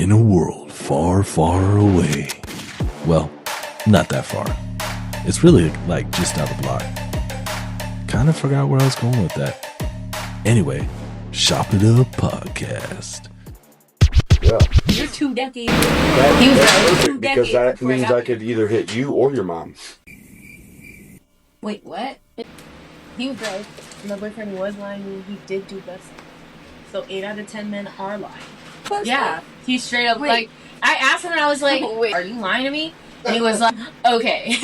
In a world far, far away. Well, not that far. It's really like just down the block. Kind of forgot where I was going with that. Anyway, Shop It Up Podcast. Yeah. You're 2 decades. He was perfect because that means I could either hit you or your mom. Wait, what? He was right. My boyfriend was lying. He did do best. So 8 out of 10 men are lying. What's that? He straight up like. I asked him and I was like, "Are you lying to me?" And he was like, "Okay."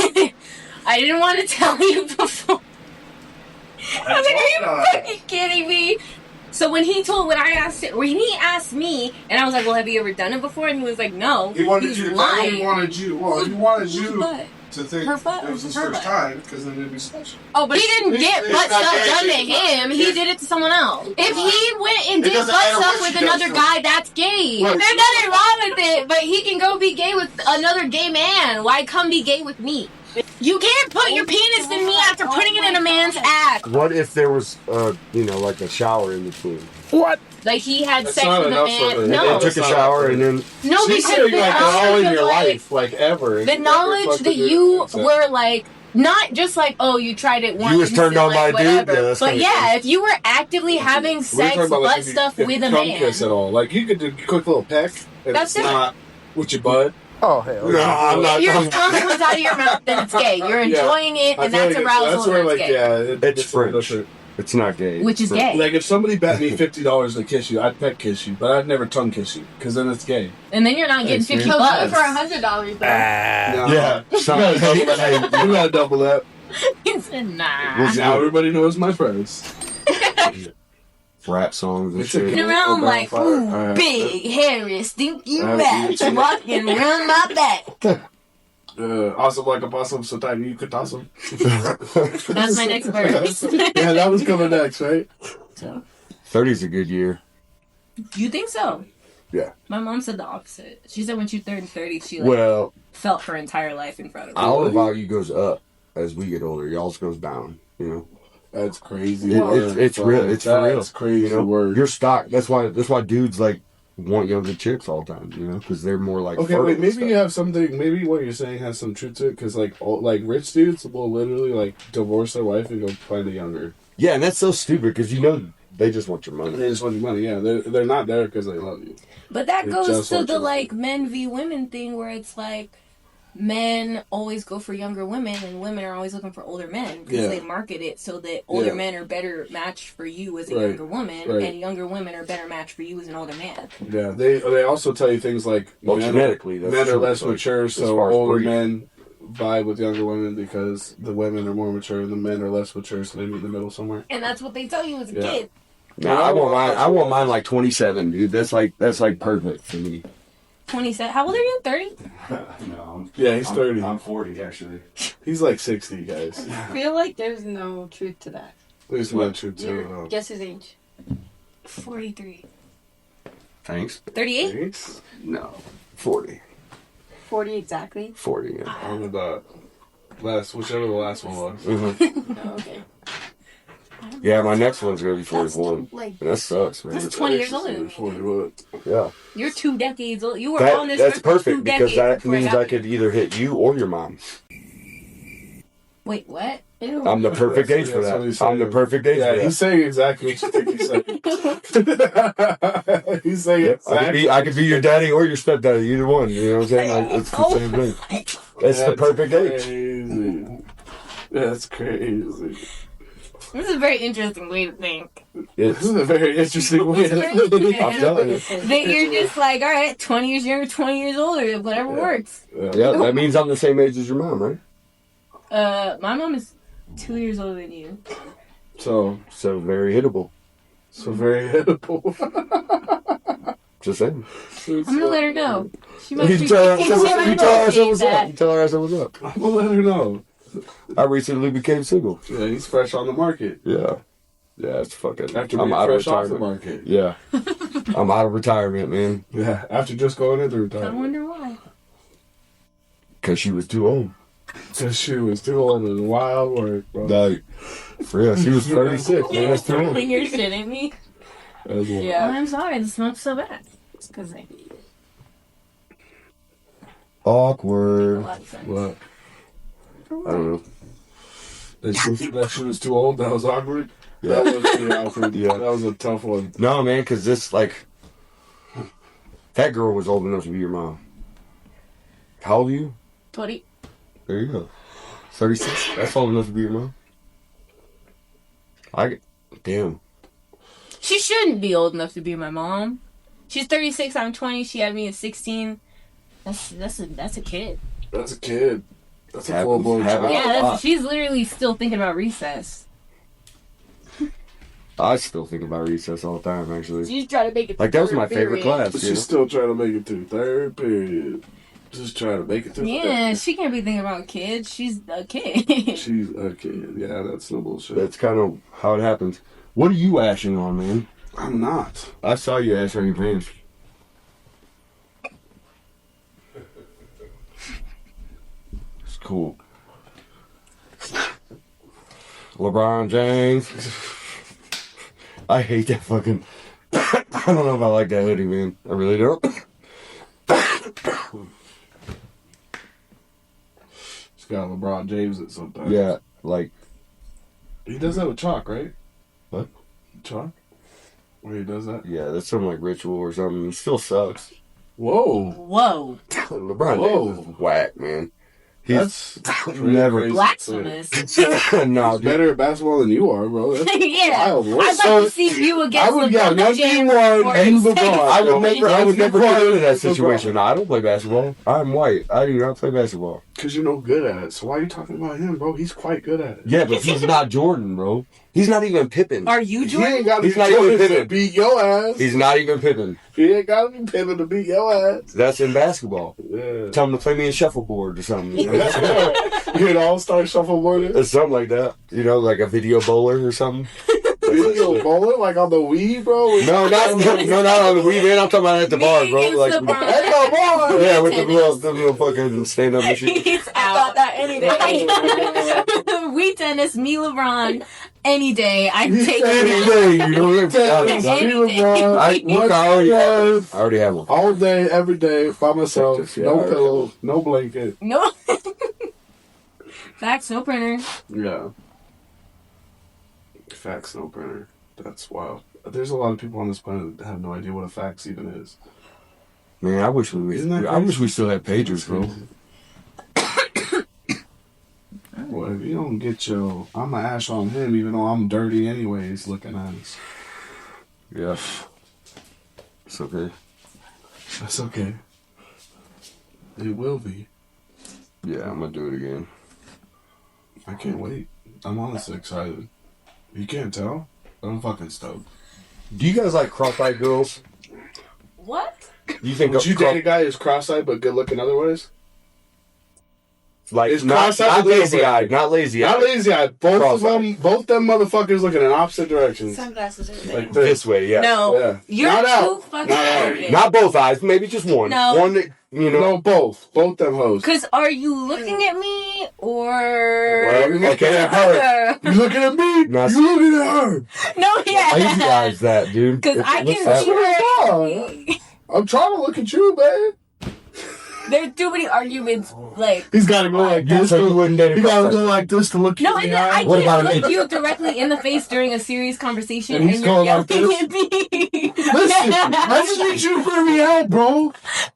I didn't want to tell you before. I was like, "Are you fucking kidding me?" So when he asked me, and I was like, "Well, have you ever done it before?" And he was like, "No." He wanted He's you to. lying. He wanted you to think it was his first time, because then it'd be special. Oh, but he didn't get butt stuff done to him. He did it to someone else. If he went and did butt stuff with another guy, that's gay. There's nothing wrong with it, but he can go be gay with another gay man. Why come be gay with me? You can't put your penis in me after putting it in a man's ass. What if there was, like a shower in between? What? Like he had sex with a man? No. And took a shower and then... No, She's because saying the like all knowledge in of your like... life, like ever. The knowledge that you were like... Not just like, oh, you tried it once. You was turned on by a dude? Yeah, but yeah, if you were actively having sex, butt stuff with a man. Kiss at all. Like, you could do a quick little peck. That's different. Not with your bud. Oh, hell no. I'm not. If your tongue comes out of your mouth, then it's gay. You're enjoying it, and that's arousal, that's where, and like, it's gay. yeah, It's French. It's not gay. Which is gay. Like, if somebody bet me $50 to kiss you, I'd peck kiss you, but I'd never tongue kiss you, because then it's gay. And then you're not getting $50 for $100, though. Yeah. You gotta double that. He said, nah. Now everybody knows my friends. Rap songs and shit. Walking around like, ooh, big, hairy, stinky rats walking around my back. Awesome like a possum, so time you could toss them. That's my next verse. Yeah, that was coming next, right? So, 30's a good year. you think so? Yeah. My mom said the opposite. She said when she turned 30, she felt her entire life in front of her. Our value goes up as we get older. Y'all's goes down, That's crazy. It's real. It's for real. That's crazy word. You're stocked. That's why dudes like want younger chicks all the time, because they're more like. Okay, wait. Maybe you have something. Maybe what you're saying has some truth to it, because like rich dudes will literally like divorce their wife and go find a younger. Yeah, and that's so stupid because they just want your money. They just want your money. Yeah, they're not there because they love you. But that goes to the like men v women thing, where it's like men always go for younger women and women are always looking for older men because they market it so that older men are better matched for you as a younger woman, and younger women are better matched for you as an older man. Yeah, they also tell you things like genetically men are less mature, so older men vibe with younger women because the women are more mature and the men are less mature, so they meet in the middle somewhere. And that's what they tell you as a kid. No, I want mine like 27, dude. That's like perfect for me. 27. How old are you? 30? No. Yeah, he's 30. I'm 40, actually. He's like 60, guys. I feel like there's no truth to that. There's no truth to it at all. Guess his age. 43. Thanks. 38? Thanks? No. 40. 40 exactly? 40, yeah. On the dot. Whichever the last one was. Mm-hmm. Oh, okay. Yeah, my next one's going to be 41. That sucks, man. That's 20 years old. 41. Yeah. You're 2 decades old. You were on this That's earth for perfect 2 because decades that means I could either hit you or your mom. Wait, what? Ew. I'm the perfect age for that. I'm the perfect age for that. Yeah, he's saying exactly what you think he's saying. He's saying exactly. I could be your daddy or your stepdaddy, either one. You know what I'm saying? Like, it's the same thing. It's the perfect age. Crazy. That's crazy. This is a very interesting way to think. This is a very interesting way to think. I'm telling you. That you're just like, all right, 20 years younger, 20 years older, whatever works. Yeah, that means I'm the same age as your mom, right? My mom is 2 years older than you. So very hittable. Just saying. I'm gonna let her know. She might You tell her I said what's up. You tell her I said what's up. I'm gonna let her know. I recently became single. Yeah, he's fresh on the market. Yeah. Yeah, it's fucking... After I'm being out of fresh off the retirement. market. Yeah. I'm out of retirement, man. Yeah, after just going into I retirement. wonder why. Because she was too old. Because she was too old and wild work, bro. Like, for real, she was 36, man. That's too old. Putting your shit in me. That's what- Yeah. I'm sorry, the smells so bad. It's because I... Awkward. What? I don't know. That shit was too old. That was awkward. Yeah. That was pretty awkward. Yeah. That was a tough one. No, man, because this, like, that girl was old enough to be your mom. How old are you? 20. There you go. 36. That's old enough to be your mom. Damn. She shouldn't be old enough to be my mom. She's 36. I'm 20. She had me at 16. That's a kid. That's a kid. That's a Happens. full-blown child. Yeah, she's literally still thinking about recess. I still think about recess all the time, actually. She's trying to make it. Like, that was my favorite class. But You know? she's still trying to make it through third period. Just trying to make it through. Yeah, she can't be thinking about kids. She's a kid. She's a kid. Yeah, that's no bullshit. That's kind of how it happens. What are you ashing on, man? I'm not. I saw you ash on your pants. It's cool. LeBron James. I hate that fucking... I don't know if I like that hoodie, man. I really don't. It's got LeBron James it sometimes. Yeah, like... He does that with chalk, right? What? Chalk? Where he does that? Yeah, that's some, like, ritual or something. He still sucks. Whoa. Whoa. LeBron Whoa. James is whack, man. He's That's never... crazy. Blasphemous. No, He's dude. better at basketball than you are, bro. That's Yeah. wild. I'd like to see you against I would get LeBron 1v1 James and or LeBron. I would never get into that LeBron. situation. No, I don't play basketball. I'm white. I do not play basketball. Because you're no good at it. So why are you talking about him, bro? He's quite good at it. Yeah, but he's not Jordan, bro. He's not even Pippen. Are you He Jordan? ain't got to He's be not even Jordan to Pippen. beat your ass. He's not even Pippen. He ain't got to be Pippen to beat your ass. That's in basketball. Yeah. Tell him to play me in shuffleboard or something. You're an all-star shuffleboard. Or something like that. You know, like a video bowler or something. Video bowling like on the Wii, bro. No, not on the Wii, man. I'm talking about at the bar, bro. Like, Hey, no, boy. yeah, with the little fucking stand-up machine. He's I thought out. that any day. We tennis, me LeBron, any day. I take Any it. day, you know. Tennis, Any me, day. LeBron. I look, I already have one. All day, every day, by myself. Yeah, No I- pillow, no blanket. No. Facts, no printer. Yeah. Fax, no printer. That's wild. There's a lot of people on this planet that have no idea what a fax even is. Man, I wish Isn't that I wish crazy? we still had pagers, bro. Well, if you don't get your... I'm going to ash on him, even though I'm dirty anyways, looking at us. Yeah. It's okay. That's okay. It will be. Yeah, I'm gonna do it again. I can't wait. I'm honestly excited. You can't tell? I'm fucking stoked. Do you guys like cross-eyed girls? What? Do you think Would you date a guy who's cross-eyed but good looking otherwise? like It's not cross-eyed or lazy-eyed, not lazy-eyed? Not lazy-eyed. Both of Cross-eyed. both them motherfuckers looking in opposite directions. Sunglasses are Like there. This way, yeah. No. Yeah. You're Not too out. fucking Not out. stupid. Not both eyes, maybe just one. No. One that, you know. No, both. Both them hoes. Because are you looking at me or... Well, you're looking at her. You looking at me? Not- You looking at her? No, yeah. Lazy eyes that, dude. Because I What's can that? see her. I'm trying to look at you, man. There's too many arguments, like... He's got to go like this. So you wouldn't date a He got to cross-eyed. go like this to look No, you I, in the eye. I What about can't an look you directly in the face during a serious conversation And and, he's you're going like yelling this? at me. Listen, I just need you to hear me out, bro.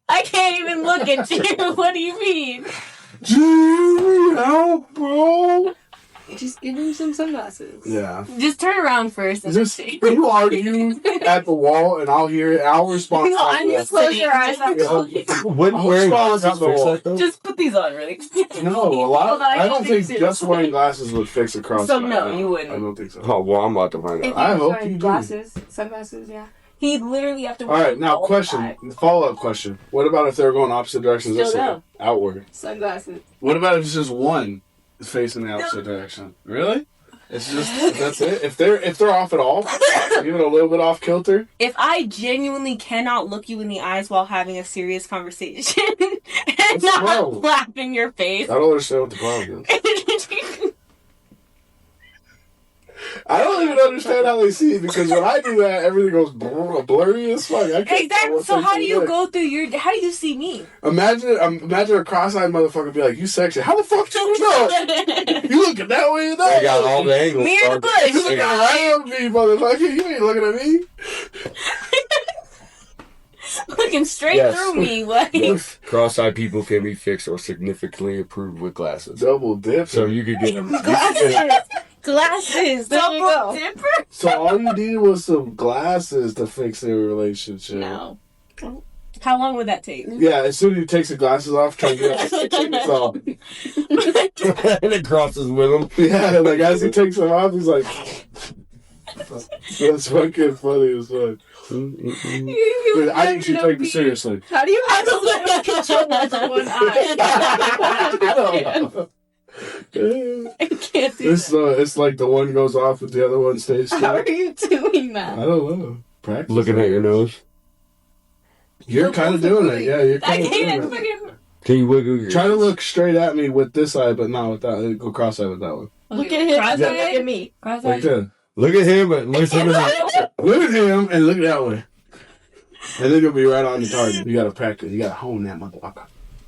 I can't even look at you. What do you mean? Hear me out, bro. Just give him some sunglasses. Yeah. Just turn around first. And Just see. you argue at the wall, and I'll hear it. I'll respond. No, I'm just close your eyes. Wouldn't I'll wearing respond glasses to the fix wall. that, though? Just put these on really quick. No, a lot. Hold on, I don't think so. just wearing glasses would fix a cross. So, no, you wouldn't. I don't think so. Oh, well, I'm about to find If out. you I was hope wearing you do. glasses, sunglasses, yeah. He literally have to. All right, now all question, the follow-up question. What about if they're going opposite directions? Still Let's say no. outward. Sunglasses. What about if it's just one is facing the opposite direction? Really? It's just that's it. If they're off at all, even a little bit off kilter. If I genuinely cannot look you in the eyes while having a serious conversation and What's not wrong? laugh in your face, I don't understand what the problem is. I don't even understand how they see it because when I do that, everything goes blurry as fuck. I can't tell Exactly. what So face how do is you next. go through your? How do you see me? Imagine a cross-eyed motherfucker be like, "You sexy? How the fuck do you know? You looking that way? That They got all the angles. Me in the bush. You looking around me, motherfucker? You ain't looking at me." Looking straight Yes. through me. Like Yes. Cross-eyed people can be fixed or significantly improved with glasses. Double dip. So you could get them. glasses. There you Double go. dipper? So all you needed was some glasses to fix their relationship. No. How long would that take? Yeah, as soon as he takes the glasses off, try to get it's all. and it crosses with them. Yeah, like as he takes them off, he's like, that's fucking funny as fuck. Dude, I think you should take this seriously. How do you have to look at one eye? I can't do This that. it's like the one goes off, but the other one stays How still. are you doing I that? don't know. Practice. Looking at your nose. You're kind of doing it. Yeah, you're I kind of can't. doing it. Fucking Can you wiggle your... Try to look straight at me with this eye, but not with that. Go cross-eyed with that one. look at him. Cross-eyed? Look at me. Like that. Look at him and listen to him. Look at him and look that way. And then you'll be right on the target. You gotta practice. You gotta hone that motherfucker.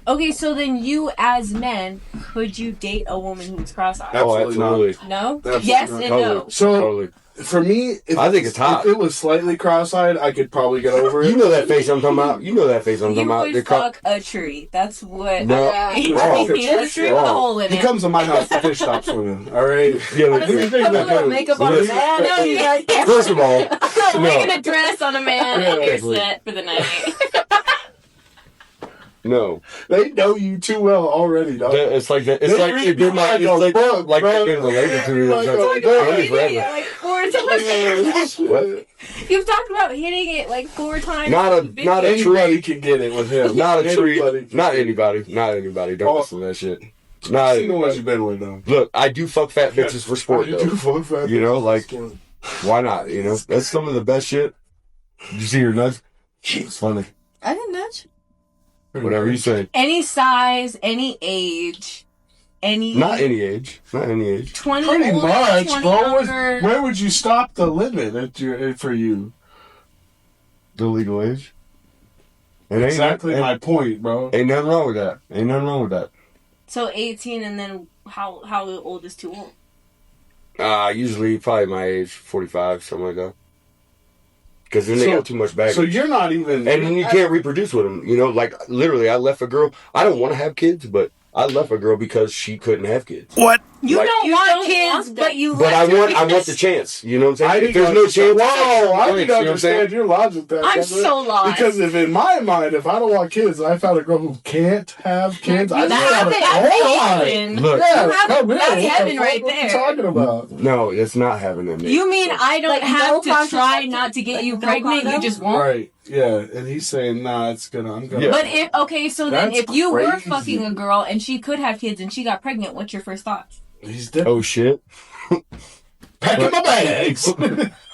Okay, so then you as men, could you date a woman who's cross-eyed? Oh, Absolutely absolutely. No? Absolutely Yes not. and no. Totally. So Totally. for me, I think it's hot. If it was slightly cross-eyed, I could probably get over it. You know that face I'm talking about? You know that face I'm You talking about? would The fuck a tree. That's what... No. Yeah. Wrong. A tree with a hole in He it. comes to my house, the fish stops swimming. All right. Yeah, like, Honestly, put a little makeup on a Listen. man. No, you guys First of all, Wearing a dress on a man Yeah, and you're exactly. set for the night. no. They know you too well already, dog. It's like that. It's like if you're not, it's like Bro, like you're getting related to me. Like That's a like bro. only forever. Like 4 times. What? You've talked about hitting it like 4 times. Not a Anybody tree. can get it with him. Not a tree. Anybody can Not get it. anybody. Don't Oh. listen to that shit. I've Not. seen the ones you've been with, though. Look, I do fuck fat bitches for sport You do though. fuck fat You know, bitches. like why not? You know, that's some of the best shit. Did you see her nuts? It's funny. I didn't nudge. Whatever you say. Any size, any age, any... Not any age. Not any age. 20 Pretty older, much, 20 bro. younger. Where would you stop the limit for you? The legal age. It Exactly ain't, my point, bro. ain't nothing wrong with that. Ain't nothing wrong with that. So 18 and then how old is too old? Usually probably my age, 45, something like that. Because then they So- got too much baggage. So you're not even. And then you can't reproduce with them. You know, like literally, I left a girl. I don't want to have kids, but I left a girl because she couldn't have kids. You Like- don't You want don't kids, want them. but you But left I her want the chance. You know what I'm I saying? If didn't there's no chance, Whoa, I you know didn't what I'm saying? understand your logic there. I'm Kevin. so lost. Because if in my mind, if I don't want kids, and I found a girl who can't have kids, I That's just gotta heaven. Look, Yeah, You have- come in. that's What the heaven fuck right what you there. talking about? no, it's not having that. You mean I don't Like, have no to try contraceptive? not to get Like, you no pregnant? You condom? just won't? Right. Yeah. And he's saying, nah, I'm gonna. Yeah. But so then That's if you were crazy. fucking a girl and she could have kids and she got pregnant, what's your first thought? He's dead. Oh shit. Packing my bags.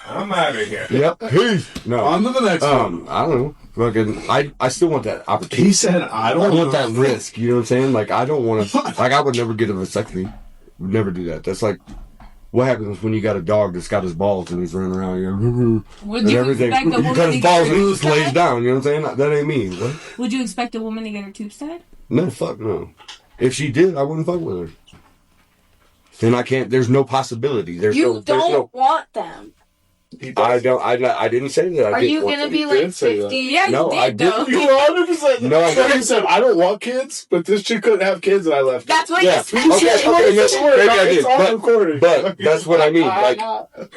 I'm out of here. Yep. Peace. No. On to the next one. I don't know. Fucking, I still want that opportunity. He said, I I don't want that know. risk. You know what I'm saying? Like I don't want to. Like I would never get a vasectomy. Would never do that. That's like what happens when you got a dog that's got his balls and he's running around, you know, Would and you everything. expect a You woman cut to his get balls her and he tubes just lays tied? down. You know what I'm saying? That ain't me. What? Would you expect a woman to get her tubes tied? No, fuck no. If she did, I wouldn't fuck with her. Then I can't. There's no possibility. There's You no. There's don't no. want them. He does. I don't. I didn't say that. I Are didn't you want gonna to. be He like did say that. 50? Yeah, No, you I did, didn't. though. You 100%. No, I So he said, I don't want kids, but this chick couldn't have kids and I left. That's what Yeah. you said. Okay. Yes, maybe I did. It's all recorded. But that's what I mean. Like,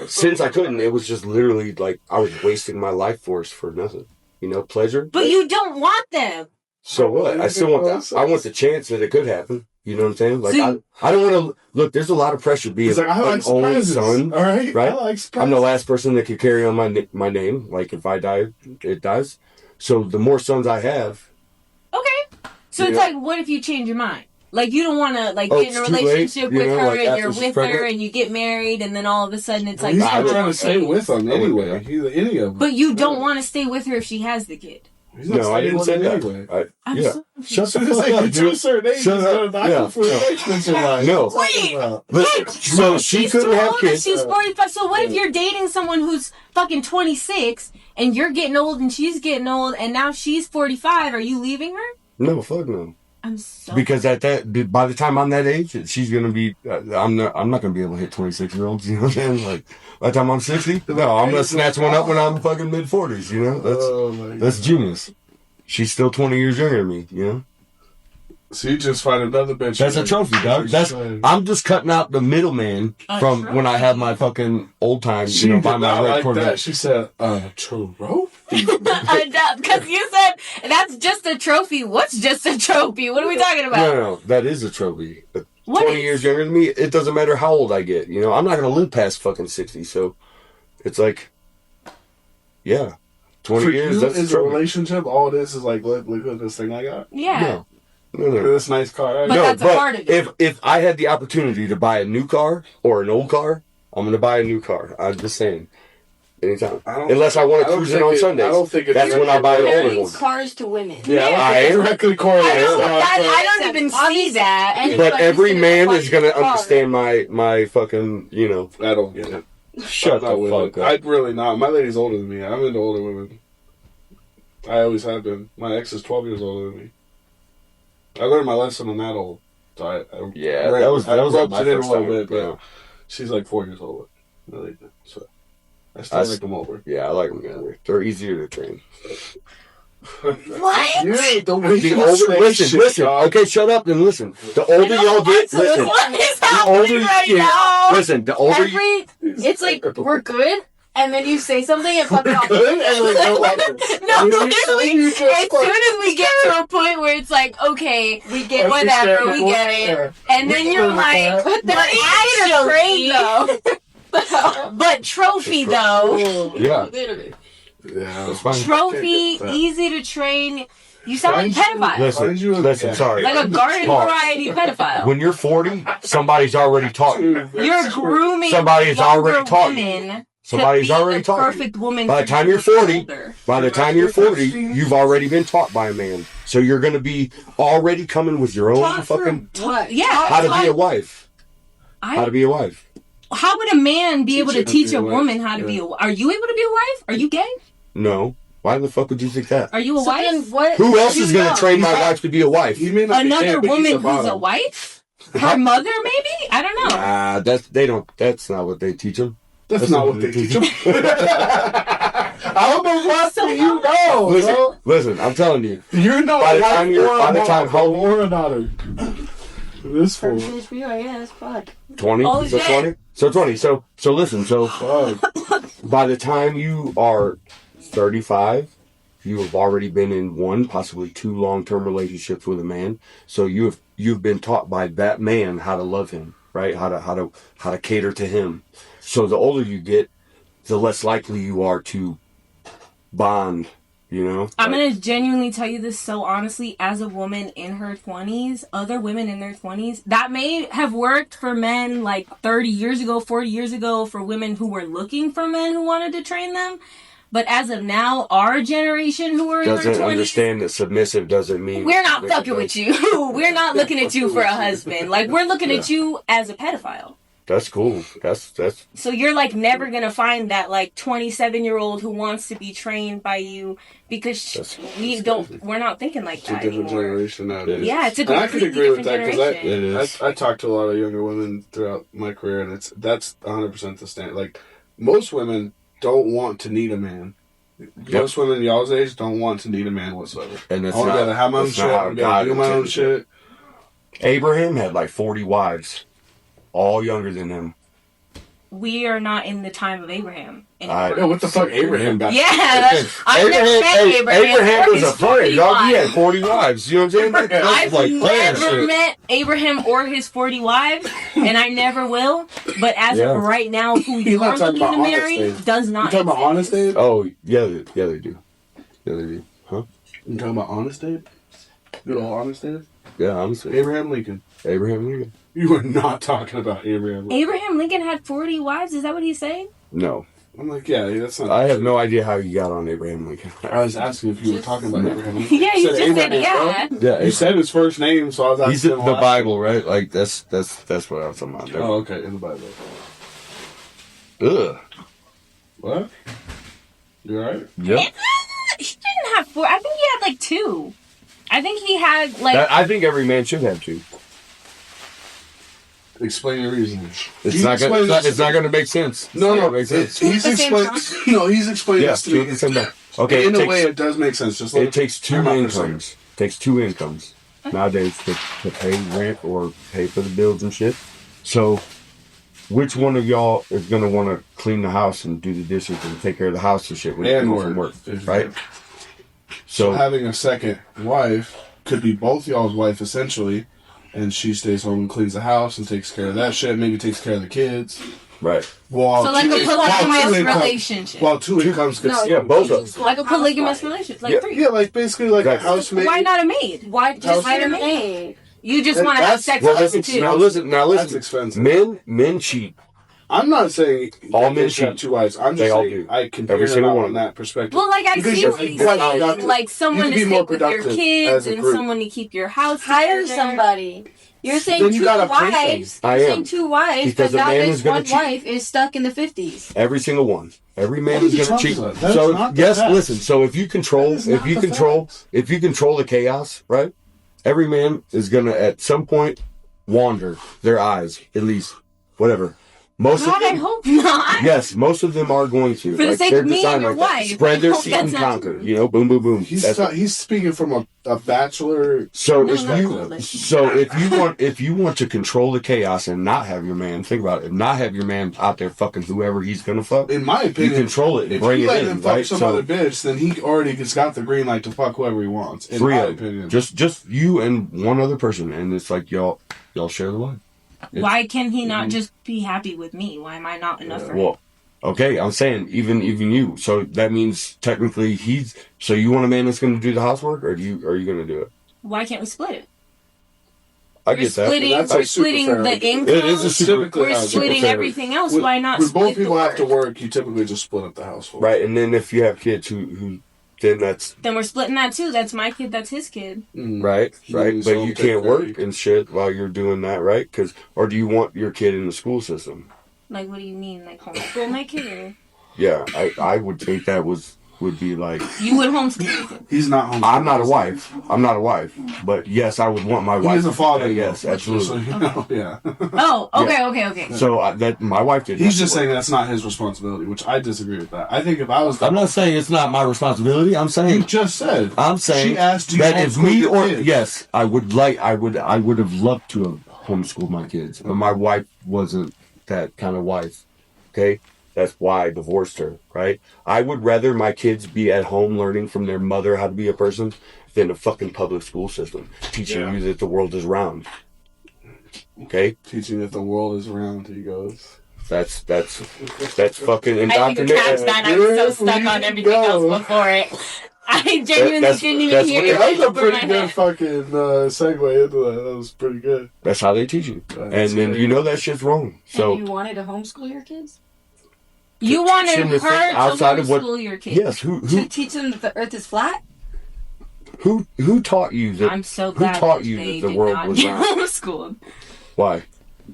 since I couldn't, it was just literally like I was wasting my life force for nothing. You know, pleasure. But you don't want them. So what? I still want that. I want the chance that it could happen. You know what I'm saying? Like I don't want to look. There's a lot of pressure being He's like, I an like only surprises. son. All right. right? I like surprises. I'm the last person that could carry on my name. Like if I die, it dies. So the more sons I have, Okay. So it's Yeah. like, what if you change your mind? Like you don't want to like Oh, get in a it's too late, relationship you with know, her like, and after you're she's with her pregnant? and you get married and then all of a sudden it's like, He's I not don't trying to want stay kids. with him I wouldn't anyway. do Any of them. But you don't want to stay with her if she has the kid. No, I didn't say that. Yeah. Shut the fuck up, dude. To a certain age, Shut up. Yeah. No. Wait, So she couldn't have kids. She's 45. So what if you're dating someone who's fucking 26 and you're getting old and she's getting old and now she's 45? Are you leaving her? No, fuck no. I'm so Because by the time I'm that age, she's gonna be. I'm not gonna be able to hit 26-year-olds. You know what I'm saying? Like by the time I'm 60, no, I'm gonna snatch one up when I'm fucking mid-40s. You know, that's genius. She's still 20 years younger than me. You know. So you just find another bitch. That's a trophy, dog. I'm just cutting out the middleman from when I have my fucking old time. She buy did my not red like Corvette. that. She said, trophy? because you said that's just a trophy. What's just a trophy? What are we talking about? No, that is a trophy. 20 years younger than me, it doesn't matter how old I get. You know, I'm not going to live past fucking 60. So it's like, yeah, 20 For years, you, that's is a relationship, all this is like, look at this thing I got. Yeah. No. Look at this nice car. But that's a part of it. If I had the opportunity to buy a new car or an old car, I'm going to buy a new car. I'm just saying. Anytime. Unless I want to cruise it on Sundays. I don't think it's that's when I buy an older one. Cars to women. Yeah, I am directly correlated. I don't even see that. But every man is going to understand my fucking, you know. I don't get it. Shut the fuck up. I'd really not. My lady's older than me. I'm into older women. I always have been. My ex is 12 years older than me. I learned my lesson on that old. So that was my first a little time. bit, but Yeah. she's like 4 years older. Really. So I still like them older. Yeah, I like them younger. They're easier to train. What? Yeah, the way The older, listen. Okay, shut up and listen. The older y'all get, listen. What is The older happening right you get, now? listen. The older you, It's like we're good, and then you say something and fuck it off. Good? And like, No, literally, as soon as we get to a point where it's like, okay, we get whatever, we get it, and then you're like, but but trophy though. yeah. Yeah, That's fine. Trophy, easy to train. You sound like a pedophile. Listen, sorry. Like a garden variety pedophile. When you're 40, somebody's already taught you. You're grooming Somebody's already taught you. women. Somebody's already taught you. Perfect woman. By the time you're 40, you've already been taught by a man. So you're going to be already coming with your own fucking how to be a wife. How to be a wife. How would a man be able to teach a woman how to be a wife? Are you able to be a wife? Are you gay? No. Why the fuck would you think that? Are you a wife? Who else is going to train my wife to be a wife? Another woman who's a wife? Her mother, maybe? I don't know. That's not what they teach them. That's not what they teach them. I don't know what you know. Listen, I'm telling you. You know by the time how old or not? This fool. Yeah, that's fuck. 20? Oh, so 20? So 20. So listen, by the time you are 35, you have already been in one, possibly two long-term relationships with a man. So you've been taught by that man how to love him, right? How to cater to him. So the older you get, the less likely you are to bond, you know? I'm going to genuinely tell you this so honestly. As a woman in her 20s, other women in their 20s, that may have worked for men like 30 years ago, 40 years ago, for women who were looking for men who wanted to train them. But as of now, our generation who are in their 20s... Doesn't understand that submissive doesn't mean... We're not fucking with you. We're not looking at you for a husband. Like, we're looking at you as a pedophile. That's cool. That's. So you're like never gonna find that like 27-year-old who wants to be trained by you because we're not thinking like that. It's a different generation nowadays. Yeah, it's a I completely could agree with different that generation. I talked to a lot of younger women throughout my career, and that's 100% the standard. Like most women don't want to need a man. Most women y'all's age don't want to need a man whatsoever. And that's I want to have my own shit. I gotta do my own shit. Abraham had like 40 wives, all younger than him. We are not in the time of Abraham. Yo, what the fuck, Abraham got? Yeah, I've never met Abraham. Abraham was a friend, dog. He had 40 wives. You know what I'm saying? I've never met Abraham or his 40 wives, and I never will. But as of right now, who you are looking to marry does not. You talking about Honest Abe? Oh, yeah, they do. Yeah, they do. Huh? You talking about Honest Abe? Good old Honest Abe? Yeah, honestly. Abraham Lincoln. Abraham Lincoln. You are not talking about Abraham Lincoln. Abraham Lincoln had 40 wives? Is that what he's saying? No. I'm like, yeah, that's not. I have no idea how you got on Abraham Lincoln. I was asking if you were talking about Abraham Lincoln. Yeah, you just said Abraham, yeah. bro. Yeah, You said his first name, so I was asking. he's in him the why. Bible, right? Like that's what I was talking about. Oh, okay, in the Bible. Ugh. What? You alright? Yep. He didn't have 4. I think he had like 2. I think he had like. I think every man should have 2. Explain your reasoning. It's not going to make sense. No, it makes sense. He's explained. No, he's explained this to two me. at the same time. Okay, In a way, it does make sense. Just it takes 2 I'm not incomes. Takes 2 incomes nowadays to pay rent or pay for the bills and shit. So, which one of y'all is going to want to clean the house and do the dishes and take care of the house and shit when you come from work, right? So having a second wife could be both y'all's wife essentially, and she stays home and cleans the house and takes care of that shit. Maybe takes care of the kids. Right. While So like a polygamous relationship. While 2 incomes could yeah, both of them. Like a polygamous relationship. Like 3. Yeah, like basically like a Exactly. housemaid. Why not a maid? Why just hire a maid? You just want to have sex Well, with listen, too. now listen. That's expensive. Men cheat. I'm not saying All men men should have cheat. 2 wives. I'm They just all saying do. I compare Every them single out one. on that perspective. Well, like I Because see you're what he's more saying. productive. Like someone You to can be more stick with your productive kids as a and group. someone to keep your house. Hire together. somebody. You're saying Then you 2 gotta pay them. wives. I You're am. saying 2 wives, Because but a now man this is gonna one cheat. wife is stuck in the 50s. Every single one. Every man What are is you going to talking cheat. about? That's So not the yes, facts. listen. So if you control, That is not the if you control the chaos, right? Every man is going to at some point wander their eyes, at least, whatever. Most God, of I them, hope not. yes, most of them are going to. For the sake they're of me and designed your like that. wife, Spread I their hope seed that's and not conquer. true. You know, boom, boom, boom. He's speaking from a bachelor. So No, if not you really. if you want to control the chaos and not have your man, think about it, not have your man out there fucking whoever he's gonna fuck. In my You opinion, control it and if bring he it let in, him fuck right? some So other bitch, then he already just got the green light to fuck whoever he wants. In my opinion, just you and one other person, and it's like y'all share the life. Why can he not just be happy with me? Why am I not enough for him? Well, okay, I'm saying even you. So that means technically So you want a man that's going to do the housework, or are you going to do it? Why can't we split it? I We're get that. splitting, That's we're like super splitting fair. the It income. is a super. Typically We're how it goes. splitting fair. everything else. Why not When split both people the have to work? work, you typically just split up the household. Right, and then if you have kids who then that's Then we're splitting that too. That's my kid. That's his kid. right, but So you take can't 30. work and shit while you're doing that, right? Or do you want your kid in the school system? Like, what do you mean? Like homeschool my kid? Or Yeah, I would think that would be like. you would homeschool your kid? He's not home. I'm not a wife. But yes, I would want my He wife. is a father. Yes, though, absolutely. So, you know, yeah. Oh, okay. So that my wife did. He's just saying that's not his responsibility, which I disagree with that. I think if I was, I'm not saying it's not my responsibility. I'm you saying just said. I'm saying she asked you that if homeschool me your or kids. yes, I would have loved to have homeschooled my kids, but my wife wasn't that kind of wife. Okay, that's why I divorced her. Right? I would rather my kids be at home learning from their mother how to be a person than a fucking public school system teaching you that the world is round. Okay, Teaching that the world is round, he goes. that's fucking I think indoctrination. I was so stuck on everything else before it. I genuinely That's- didn't even that's hear weird. it. That was a over my pretty good head. fucking segue into that. That was pretty good. That's how they teach you, That's and then great. you know that shit's wrong. So. And you wanted to homeschool your kids? You wanted Teach them to think her to outside of what- homeschool your kids. Yes, To teach them that the earth is flat? who taught you that? I'm so who glad taught that you they that the did world not was get round? homeschooled. Why?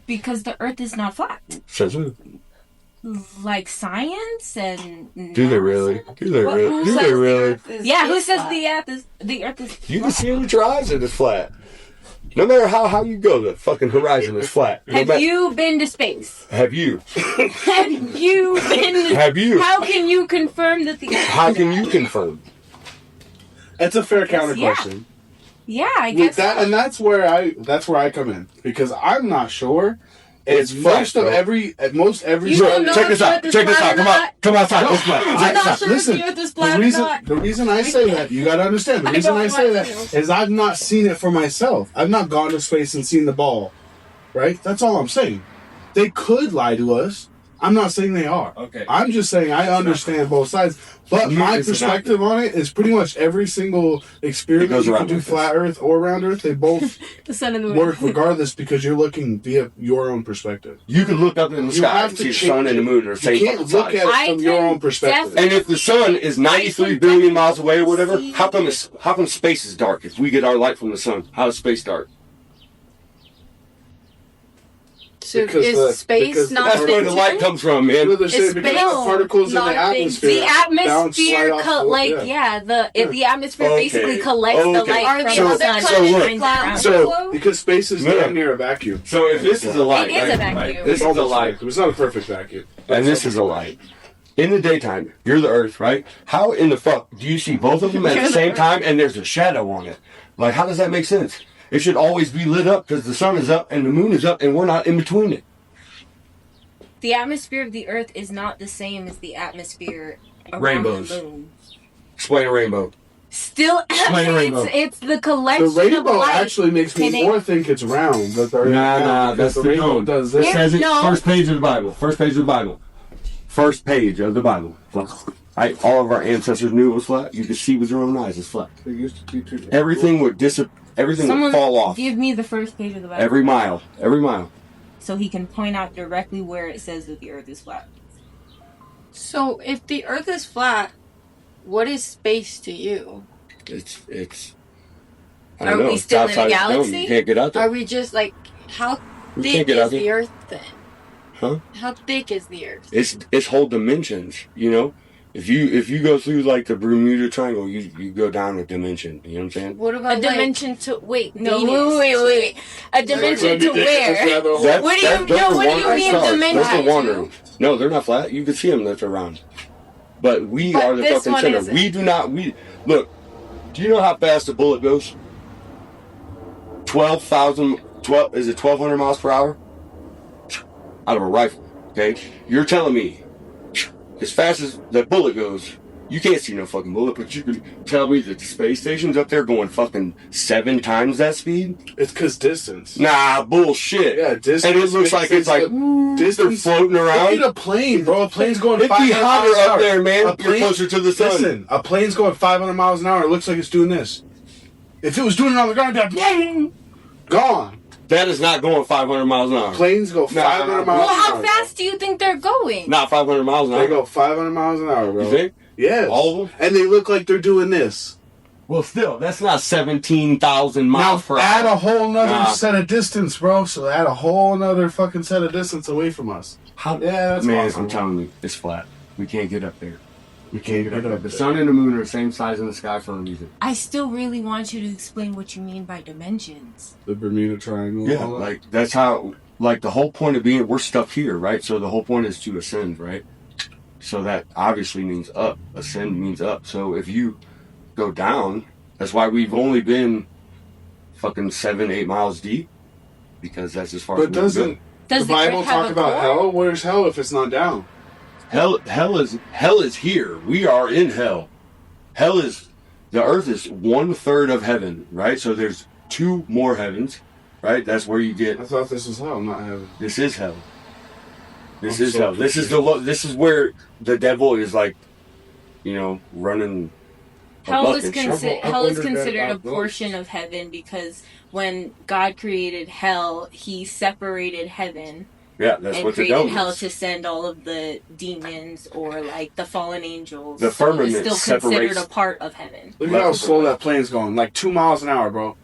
Because the earth is not flat. Says who? Like science and Do they really? Do they really? Who Do says they the really? earth is Yeah, who says flat? the earth is You can see it with your eyes that it's flat. No matter how you go, the fucking horizon is flat. No Have matter- you been to space? Have you? Have you been? Have you? How can you confirm that the? How can you confirm? That's a fair counter yeah. question. Yeah, I With guess. that, so. and that's where I come in because I'm not sure. It's It's flat, most of bro. every You don't know Check this if out. the earth is Check this flat out. or not. Come outside. No, It's flat. I'm not Check sure this out. if the earth is flat or not. The reason I say that, you gotta understand, the reason I say that is I've not seen it for myself. I've not gone to space and seen the ball. Right? That's all I'm saying. They could lie to us. I'm not saying they are. Okay. I'm just saying I understand both sides. But my perspective on it is pretty much every single experiment you can do, flat Earth or round Earth, they both The sun and the moon. work regardless because you're looking via your own perspective. You can look up in the sky and see the sun and the moon are the same. You can't look at it from your own perspective. And if the sun is 93 billion miles away or whatever, how come space is dark? If we get our light from the sun, how is space dark? So is space not that's where the light comes from, man. Because the particles in the atmosphere. The atmosphere, the atmosphere basically collects the light from the sun. So, because space is damn near a vacuum. So if this is a light, it is a vacuum. This is a light. It's not a perfect vacuum. And this is a light. In the daytime, you're the Earth, right? How in the fuck do you see both of them at the same time and there's a shadow on it? Like, how does that make sense? It should always be lit up because the sun is up and the moon is up and we're not in between it. The atmosphere of the Earth is not the same as the atmosphere around Rainbows. the moon. Explain a rainbow. Still, it's the collection The rainbow of light actually makes me more think it's round. Nah, that's the rainbow. Does It this. says it first page of the Bible. First page of the Bible. First page of the Bible. Right? All of our ancestors knew it was flat. You could see with your own eyes it's flat. Everything would Everything would fall off. Give me the first page of the Bible. Every mile. So he can point out directly where it says that the Earth is flat. So if the Earth is flat, what is space to you? It's. Are we still in a galaxy? You can't get out there. Are we just like, how thick is the Earth then? Huh? How thick is the Earth? It's whole dimensions, you know? If you go through like the Bermuda Triangle, you go down a dimension. You know what I'm saying? What about a dimension to wait? No, Venus? wait. A dimension to where? What do you mean dimension? Those are wandering. No, they're not flat. You can see them if they're round. But we are the fucking center. Isn't. We do not. Look. Do you know how fast a bullet goes? 1,200 miles per hour out of a rifle. Okay, you're telling me. As fast as that bullet goes, you can't see no fucking bullet, but you can tell me that the space station's up there going fucking 7 times that speed? It's because distance. Nah, bullshit. Yeah, distance. And it looks like it's like they're floating around. Look at a plane, bro. A plane's going It'd 500 be hotter miles an up hour. there, man. You're closer to the sun. Listen, a plane's going 500 miles an hour. It looks like it's doing this. If it was doing it on the ground, it'd be like, gone. That is not going 500 miles an hour. Planes go 500 miles an hour. Well, how fast do you think they're going? Not 500 miles an hour. They go 500 miles an hour, bro. You think? Yes. All of them? And they look like they're doing this. Well, still, that's not 17,000 miles per hour. Add a whole nother set of distance, bro. So add a whole nother fucking set of distance away from us. How? Yeah, that's man, awesome. I'm telling you, it's flat. We can't get up there. We can't get up there. The sun and the moon are the same size in the sky for a reason. I still really want you to explain what you mean by dimensions. The Bermuda Triangle. Yeah, like that's how. Like the whole point of being, we're stuck here, right? So the whole point is to ascend, right? So that obviously means up. Ascend means up. So if you go down, that's why we've only been fucking 7-8 miles deep, because that's as far as we can go. Does the Bible talk about hell? Where's hell if it's not down? Hell is here. We are in hell. The earth is 1/3 of heaven, right? So there's 2 more heavens, right? That's where you get. I thought this was hell, not heaven. This is hell. This is hell. This is where the devil is like, running. Hell is considered a portion of heaven because when God created hell, He separated heaven. Yeah, that's and what the created devil hell is. to send all of the demons or like the fallen angels. The firmament so it's still considered separates. a part of heaven. Look at how slow that plane's going. Like 2 miles an hour, bro.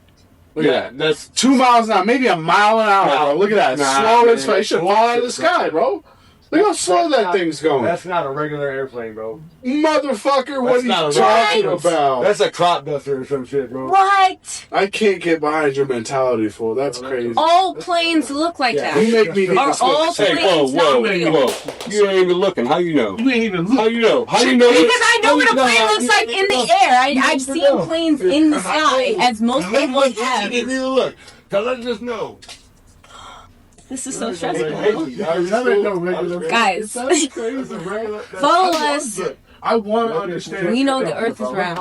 Look at that. That's 2 miles an hour. Maybe a mile an hour, bro. Look at that. Slow as fuck. It should fall out of the sky, bro. Look how slow that thing's going. That's not a regular airplane, bro. Motherfucker, what are you talking about? That's a crop duster or some shit, bro. What? I can't get behind your mentality, fool. That's crazy. All planes look like that. You make me need Are to all switch. planes not real? You ain't even looking. How you know? You ain't even look. How you know? How you know? Because I know what a plane looks like in the air. I've seen planes in the sky, as most people have. You didn't even look. Cause I just know. This is so stressful. Guys, Follow us. I want to understand. We know the earth is round.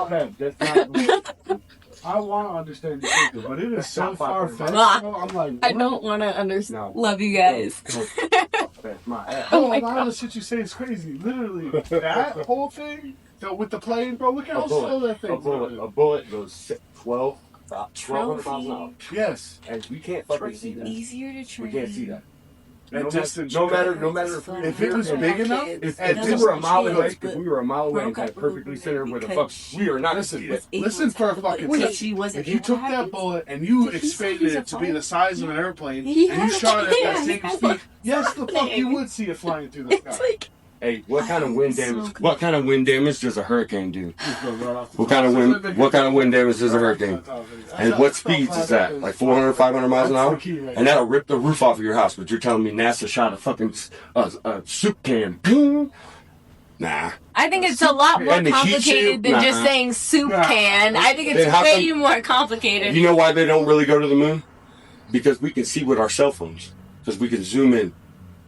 I want to understand the picture, but it is so far-fetched. Ah. I'm like, I don't want to understand. Love you guys. That's my ass. Oh my God, the shit you say is crazy. Literally, that whole thing with the plane, bro. Look at how slow that thing. A bullet goes 1,200 miles an hour. Yes, and we can't fucking see that. Easier to train. We can't see that. No matter if it was big enough, if we were a mile away, and had perfectly centered where the fuck we are not. Listen for a fucking second. If you took that bullet and you expanded it to be the size of an airplane and you shot it at that same speed, yes, the fuck you would see it flying through the sky. Hey, what kind of wind damage? What kind of wind damage does a hurricane do? What kind of wind damage does a hurricane? And what speeds is that? Like 400, 500 miles an hour? And that'll rip the roof off of your house. But you're telling me NASA shot a fucking soup can? Ping. Nah. I think it's a lot more complicated than just saying soup can. I think it's way more complicated. You know why they don't really go to the moon? Because we can see with our cell phones. Because we can zoom in,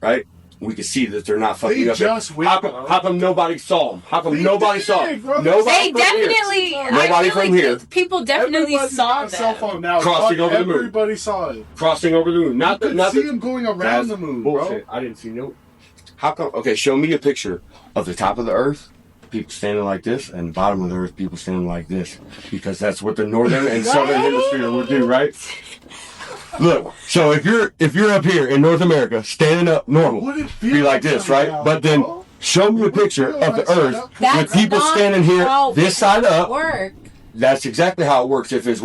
right? We can see that they're not fucking up. How come nobody saw them? How come nobody saw them? They definitely. Nobody from here. People definitely saw cell phone now. Crossing over the moon. Everybody saw it. Crossing over the moon. Not see them going around the moon, bullshit. Bro. I didn't see no. How come? Okay, show me a picture of the top of the Earth. People standing like this, and the bottom of the Earth, people standing like this, because that's what the northern and southern hemisphere would do, right? Look, so if you're up here in North America, standing up normal, be like this, right? But then show me a picture of the Earth with people standing here this side up. That's exactly how it works. If it's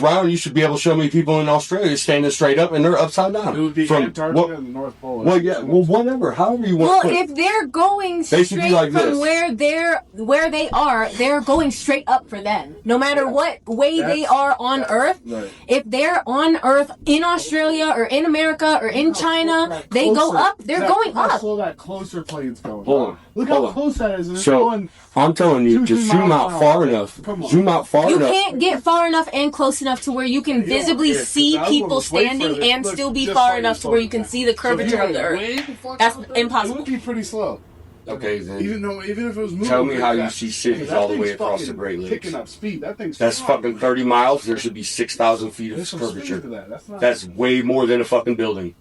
round, you should be able to show me people in Australia standing straight up and they're upside down. It would be Antarctica and the North Pole. Well, yeah, well, whatever, however you want. Well, if they're going straight like from where they are, they're going straight up for them. No matter what way they are on Earth, if they're on Earth in Australia or in America or in China, they go up. They're going up. How slow that closer plane's going. Hold on. Look how close that is. So I'm telling you, just zoom out far enough. Zoom out far enough. You can't get far enough and close enough to where you can visibly see people standing and still be far enough to where you can see the curvature of the Earth. That's impossible. It would be pretty slow. Okay, then. Even if it was moving. Tell me how you see cities all the way across the Great Lakes. Picking up speed. That's fucking 30 miles. There should be 6,000 feet of curvature. That's way more than a fucking building.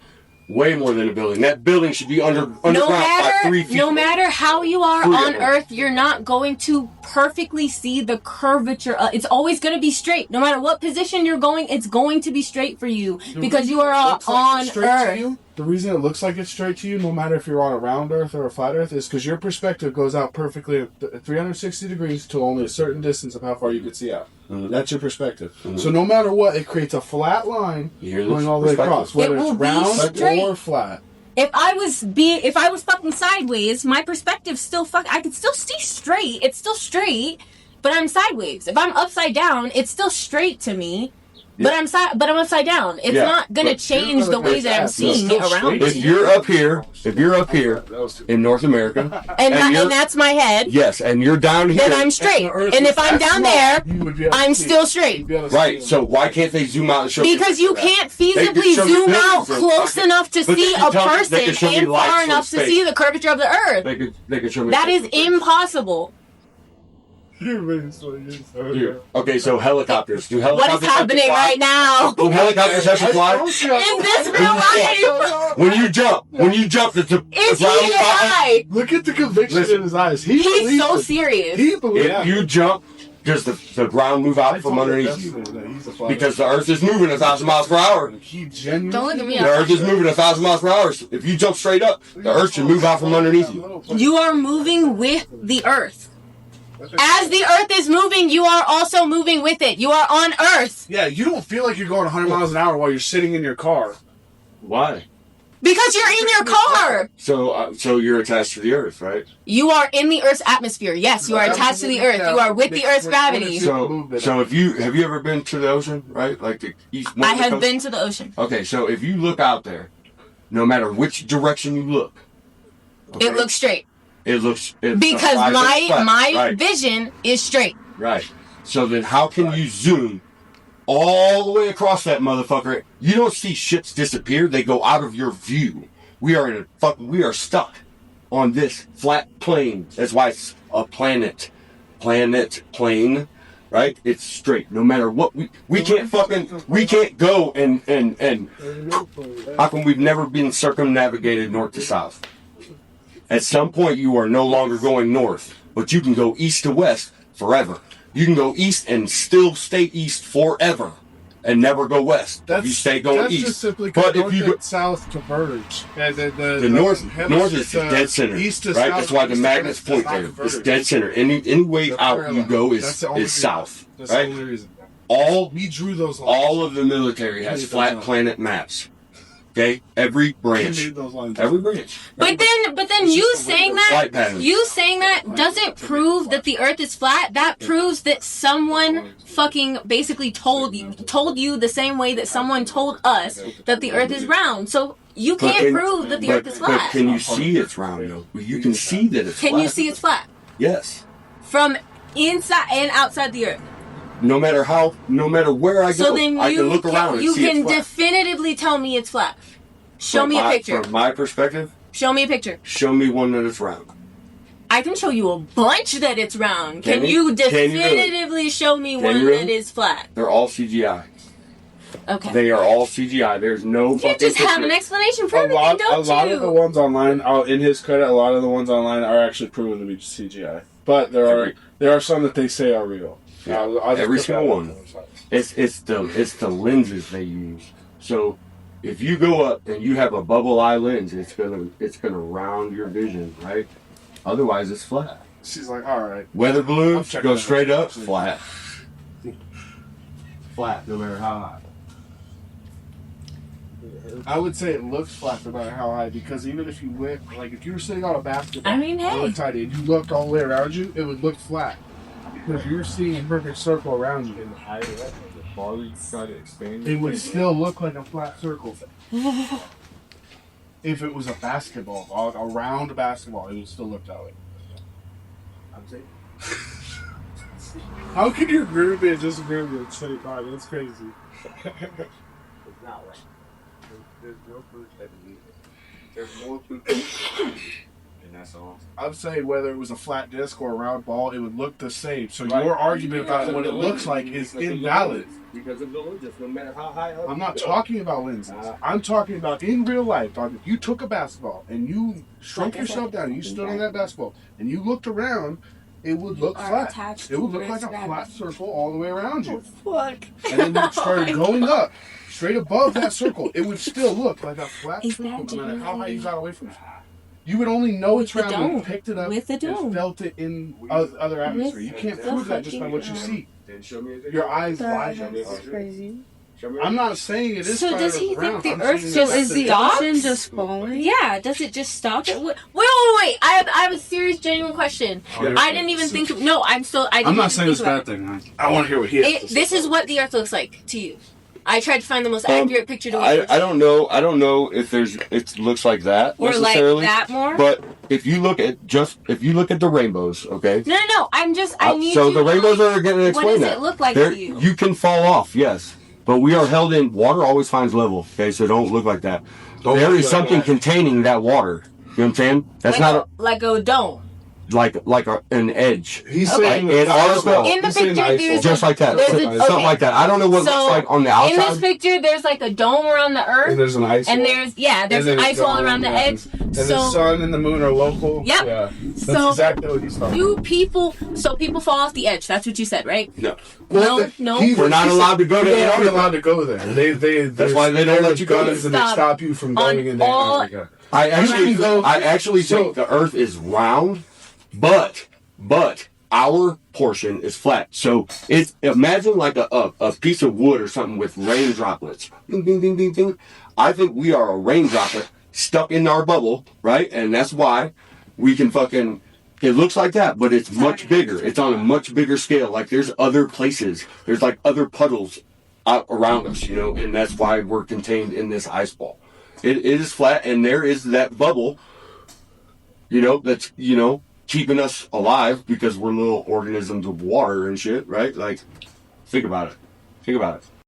Way more than a building. That building should be underground by 3 feet. No matter how you are on Earth, you're not going to perfectly see the curvature. It's always going to be straight. No matter what position you're going, it's going to be straight for you because you are on Earth. The reason it looks like it's straight to you, no matter if you're on a round Earth or a flat Earth, is because your perspective goes out perfectly at 360 degrees to only a certain distance of how far you can see out. Mm-hmm. That's your perspective. Mm-hmm. So no matter what, it creates a flat line going all the way across, whether it's round or flat. If I was fucking sideways, my perspective I could still see straight. It's still straight, but I'm sideways. If I'm upside down, it's still straight to me. But I'm upside down. It's not gonna change the way that I'm seeing it around me. If you're up here in North America, and that's my head. Yes, and you're down here. Then I'm straight. And if I'm down there, I'm still straight. Right. So why can't they zoom out and show? Because you can't feasibly zoom out close enough to see a person and far enough to see the curvature of the Earth. They could show me. That is impossible. Dude. Okay, so helicopters. Do helicopters what is happening right now? Do helicopters have to fly? In this real life. When you jump, it's high. Look at the conviction in his eyes. He's so serious. If you jump, does the ground move out from underneath you? Because the Earth is moving 1,000 miles per hour. Don't look at me. The Earth is moving 1,000 miles per hour. If you jump straight up, the Earth should move out from underneath you. You are moving with the Earth. As the Earth is moving, you are also moving with it. You are on Earth. Yeah, you don't feel like you're going 100 miles an hour while you're sitting in your car. Why? Because you're in your car. So you're attached to the Earth, right? You are in the Earth's atmosphere. Yes, you are attached to the Earth. You are with the Earth's gravity. So have you ever been to the ocean, right? Like the east. I have been to the ocean. Okay, so if you look out there, no matter which direction you look, it looks straight. Because my vision is straight. Right. So then how can you zoom all the way across that motherfucker? You don't see ships disappear. They go out of your view. We are stuck on this flat plane. That's why it's a planet. Plane. right? It's straight. No matter what we can't go and how come we've never been circumnavigated north to south? At some point you are no longer going north, but you can go east to west forever. You can go east and still stay east forever and never go west. If you stay going east. Just simply but north if you go and south converge. And the north is the dead center, east to right? south, That's why the magnets point there. It's dead center. Any way out you go is south, That's right? the only reason. We drew those lines. All of the military has flat planet maps. Okay, every branch. Every branch. But then you saying that doesn't prove that the Earth is flat. That proves that someone fucking basically told you the same way that someone told us that the Earth is round. So you can't prove that the Earth is flat. But can you see it's round though? You can see that it's flat. Can you see it's flat? Yes. From inside and outside the Earth. No matter where I go, I can look around and you see can it's flat. definitively tell me it's flat. Show me a picture. From my perspective, show me a picture. Show me one that is round. I can show you a bunch that it's round. Can you definitively show me one that is flat? They're all CGI. Okay. They are all CGI. There's no. You can't just have an explanation for everything, don't you? A lot of the ones online, in his credit, a lot of the ones online are actually proven to be CGI. But there are some that they say are real. Yeah. Every single one. It's the lenses they use. So if you go up and you have a bubble eye lens, it's gonna round your vision, right? Otherwise, it's flat. She's like, all right. Weather balloons go straight up, flat. Flat, no matter how high. I would say it looks flat no matter how high, because even if you went, like if you were sitting on a basketball, I mean, hey, and you looked all the way around you, it would look flat. Because you're seeing a perfect circle around you. And the higher up, the farther you try to expand, it would still look like a flat circle. If it was a basketball, a round basketball, it would still look that way. I'm saying. How can you agree with me and disagree with me at the same time? That's crazy. it's not right. There's no proof that it is. There's more proof. And that's all. I'm saying whether it was a flat disc or a round ball, it would look the same. So your argument about what it looks like is invalid. Because of the lenses, no matter how high up. I'm not talking about lenses. I'm talking about in real life. If you took a basketball and you shrunk yourself down, and you stood on that basketball, and you looked around, it would look flat. It would look like a flat circle all the way around you. fuck. And then you started going up, straight above that circle, it would still look like a flat circle, no matter how high you got away from it. You would only know it's round when you picked it up and felt it in other atmosphere. You can't prove that just by what you see. Then show me Your eyes lie. That's crazy. I'm not saying it is. So does he think the Earth So is the stops? ocean just falling? Yeah, does it just stop? Wait. I have a serious, genuine question. I didn't even think. I'm not saying it's a bad thing. I want to hear what he has to say. This is what the Earth looks like to you. I tried to find the most accurate picture to I don't know if it looks like that or necessarily. like that more. But if you look at the rainbows, okay? No. I need. So the rainbows are going to explain that. What does it look like to you? You can fall off, yes, but we are held in. Water always finds level, okay? So don't look like that. There is something containing that water. You know what I'm saying? That's like a dome. like an edge. He's saying in the picture, there's just like that. Something like that. I don't know what it looks like on the outside. In this picture, there's like a dome around the Earth. And there's an ice wall. And there's an ice wall around the edge. And the sun and the moon are local. Yep. Yeah. That's So exactly what he's talking about. people fall off the edge. That's what you said, right? No. No. We're not allowed to go to They're not Antarctica. allowed to go there. That's why they don't let you go guns and they stop you from going into Antarctica. I actually think the Earth is round, but our portion is flat. So it's imagine like a piece of wood or something with rain droplets. Ding, ding, ding, ding, ding. I think we are a rain droplet stuck in our bubble, right? And that's why we can fucking. It looks like that, but it's much bigger. It's on a much bigger scale. Like there's other places. There's like other puddles out around us, you know, and that's why we're contained in this ice ball. It is flat, and there is that bubble, you know, that's, you know, keeping us alive because we're little organisms of water and shit, right? Like, think about it.